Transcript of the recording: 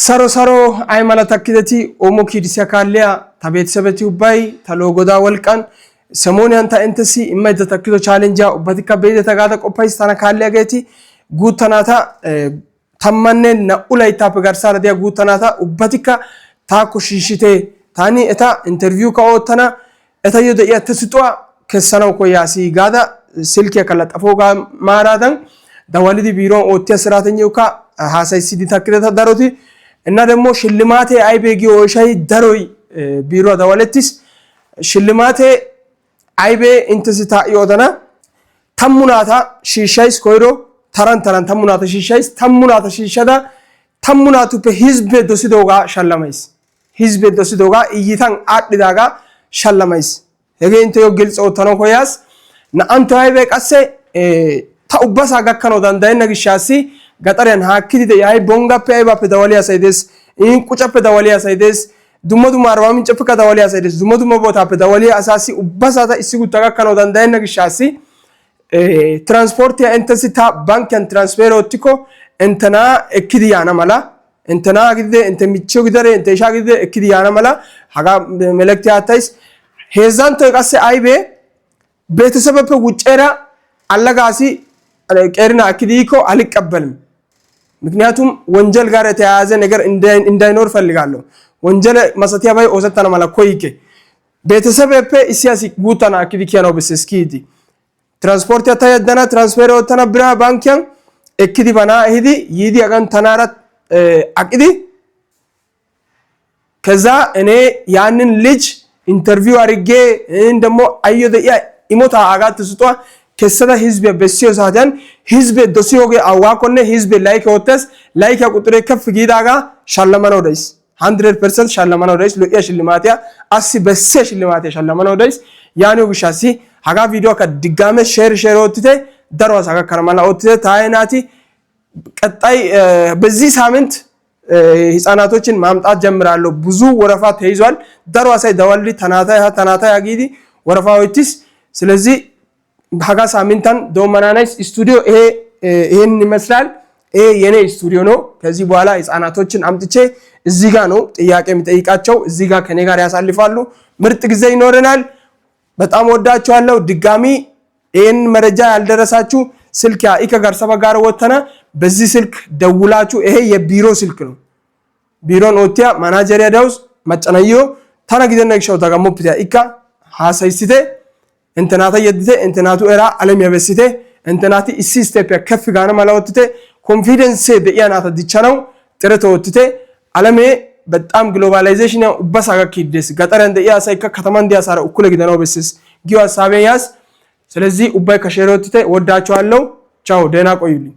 Saro ay mala takkidati omo kidisiya kalliya ta beetesebeti ubbay ta logoda wolqan ሰሞኑን አንተ እንተሲ ኢማይደ ተክሎ ቻሌንጅ በቲካ በይደ ተጋዳ ቆፓይስ ታና ካልያገቲ ጉተናታ ተመነ ነኡላይታ በጋርሳራ ዲያ ጉተናታ ኡበቲካ ታኩ ሽሽቴ ታኒ እታ ኢንተርቪው ካወተና እታ ይደ ያተስጧ ከሰናው ኮያሲ ጋዳ ስልክ ያከለጠፎ ጋ ማራዳን ዳዋሊዲ ቢሮ ኦቲያ ስራተኛው ካ ሃሳይ ሲዲ ተክለታ ዳሮቲ እና ደግሞ ሽልማቴ አይቤጊ ኦሻይ ዳሮይ ቢሮ ዳዋለቲስ ሽልማቴ አይቤ እንተስታ ይወደና ተሙናታ ሺሻይስ ኮይሮ ተራን ተሙናታ ሺሻይስ ተሙናታ ሺሻዳ ተሙናቱ በህዝብ ዶሲዶጋ ሻላማይስ ህዝብ ዶሲዶጋ ይታን አድዳጋ ሻላማይስ የገንተ ግልጽ ወተነው ኮያስ ናአንተ አይቤ ቀሰ ታውባሳ ጋከነው ዳንዳይና ግሻሲ ገጠረን ሃክዲደ ያይ ቦንጋፔ አይባፔ ዳዋሊያ ሳይደስ ኢንቁጨፔ ዳዋሊያ ሳይደስ ዱመዱማ አርባ ምንጭ ፍካ ዳዋሊያ ሳይደስ ዱመዱማ ቦታ ዳዋሊያ አሳሲ ኡባሳታ እሲጉ ተጋከነው ዳንዳይና ግሻሲ ትራንስፖርት ያ ኢንተንሲታ ባንክ ያን ትራንስፈር ኦቲኮ እንተና እክዲያና ማላ እንተና ግደ እንተ ሚቾ ግደረ እንተ ሻ ግደ እክዲያና ማላ ሀጋ መልእክት ያታይስ ሄዛንቶ ቀሰ አይቤ ቤተሰበፈ ውጨራ አለጋሲ ቀርና እክዲኮ አልቀበልም ምክንያቱም ወንጀል ጋር የተያያዘ ነገር እንዳይኖር ፈልጋለሁ ወንጀል ማሰቲያ ባይ ኦሰተና ማላ ኮይኬ ቤተሰበፈ ኢሲያሲ ጉታና እክዲኪያ ነው በስስኪዲ ትራንስፖርት ያታየደና ትራንስፈር ወተና ብራ ባንኪያን እክዲ ባና ሄዲ ይዲ አጋን ተናራ አቅዲ ከዛ እኔ ያንን ልጅ ኢንተርቪው አርጌ እንደሞ አየደ ኢሞታ አጋት ስጧ ከሰዳ ህዝብ በሲዮ ሳዳን ህዝብ ዶሲዮጌ አዋቆነ ህዝብ ላይክ ወተስ ላይክ ቁጥሬ ከፍ ጊዳጋ ሻለማኖ ደይስ 100% ሻለማኖ ደይስ ለያ ሽልማቲያ አሲ በሰ ሽልማቲያ ሻለማኖ ደይስ ያኔው ግሻሲ ሀጋ ቪዲዮ ከድጋሜ ሼር ወጥቴ ደርዋስ ሀጋ ከረማላ ወጥቴ ታይናቲ ቀጣይ በዚህ ሳምንት ህፃናቶችን ማምጣት ጀምራለሁ ብዙ ወረፋ ተይዟል ደርዋሳይ ዳዋልዲ ተናታ ያጊዲ ወረፋዎችስ ስለዚህ ሀጋ ሳምንታን ዶማናናይስ ስቱዲዮ ይሄን ይመስላል የኔ ስቱዲዮ ነው ከዚህ በኋላ ህፃናቶችን አምጥቼ እዚህ ጋር ነው ጥያቄ የሚጠይቃቸው እዚህ ጋር ከኔ ጋር ያሳልፋሉ ምርጥ ጊዜ ይኖረናል በጣም ወዳችኋለሁ ድጋሚ ይሄን መረጃ ያልደረሳችሁ ስልክ ያኢከ ጋር ሰበጋር ወተና በዚህ ስልክ ደውላችሁ ይሄ የቢሮ ስልክ ነው ቢሮን ኦቲያ ማናጀር ያዳውስ መጨናዮ ታናግደና ይሻው ታጋሞፕቲያ ኢካ ሃሳይሲቴ እንተናታ የድቴ እንተናቱ ኤራ ዓለም ያበሲቴ እንተናቲ እሲ ስቴፕ ከፍ ጋና ማላወጥቴ ኮንፊደንስ በያናታ ዲቻናው ጥረተ ወጥቴ ዓለሜ በጣም ግሎባላይዜሽን ኡባሳጋ ኪድስ ገጠር እንደ ያሳይካ ከተማ እንዲያሳራ እኩለ ግደናው በስስ ጊዋ ሳቤያስ ስለዚህ ኡባይ ከሸሮትቴ ወዳችኋለሁ ቻው ደና ቆዩልኝ